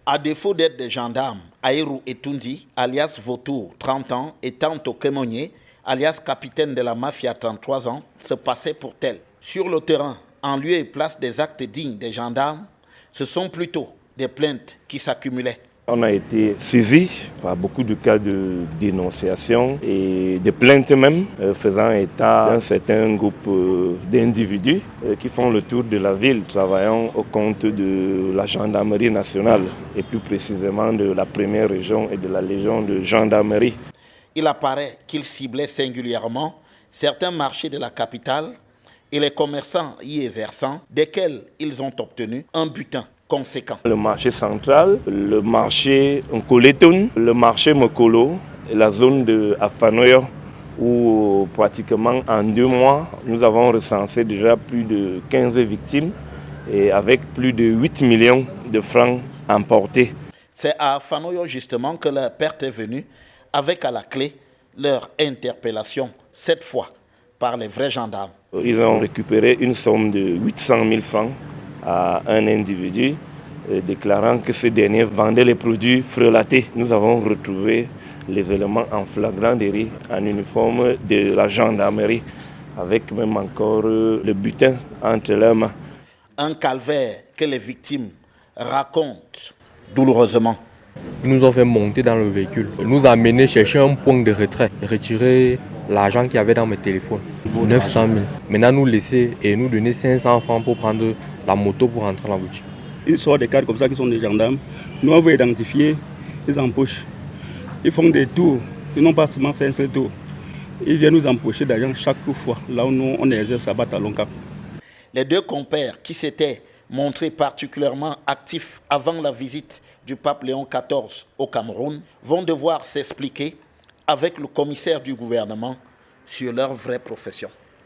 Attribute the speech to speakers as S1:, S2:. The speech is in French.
S1: À défaut d'être des gendarmes, Aïrou Etundi, alias Vautour, 30 ans, et Tanto Kemonye, alias capitaine de la mafia, 33 ans, se passait pour tel. Sur le terrain, en lieu et place des actes dignes des gendarmes, ce sont plutôt des plaintes qui s'accumulaient.
S2: On a été saisi par beaucoup de cas de dénonciation et de plaintes même, faisant état d'un certain groupe d'individus qui font le tour de la ville, travaillant au compte de la gendarmerie nationale et plus précisément de la première région et de la légion de gendarmerie.
S1: Il apparaît qu'ils ciblaient singulièrement certains marchés de la capitale et les commerçants y exerçant, desquels ils ont obtenu un butin conséquent.
S2: Le marché central, le marché Nkoletun, le marché Mokolo, la zone de Afanoyo, où pratiquement en 2 mois, nous avons recensé déjà plus de 15 victimes et avec plus de 8 millions de francs emportés.
S1: C'est à Afanoyo justement que leur perte est venue, avec à la clé leur interpellation, cette fois par les vrais gendarmes.
S2: Ils ont récupéré une somme de 800 000 francs à un individu, déclarant que ce dernier vendait les produits frelatés. Nous avons retrouvé les éléments en flagrant délit en uniforme de la gendarmerie, avec même encore le butin entre leurs mains.
S1: Un calvaire que les victimes racontent douloureusement.
S3: Ils nous ont fait monter dans le véhicule, nous amener chercher un point de retrait, retirer l'argent qu'il y avait dans mes téléphones, 900 000. Maintenant nous laisser et nous donner 500 francs pour prendre la moto pour rentrer dans la boutique.
S4: Ils sortent des cadres comme ça qui sont des gendarmes. Nous on veut identifier, ils empochent. Ils font des tours, ils n'ont pas seulement fait un seul tour. Ils viennent nous empocher d'argent chaque fois, là où nous on exerce à Bâtalon Cap.
S1: Les 2 compères qui s'étaient montrés particulièrement actifs avant la visite du pape Léon XIV au Cameroun vont devoir s'expliquer avec le commissaire du gouvernement sur leur vraie profession.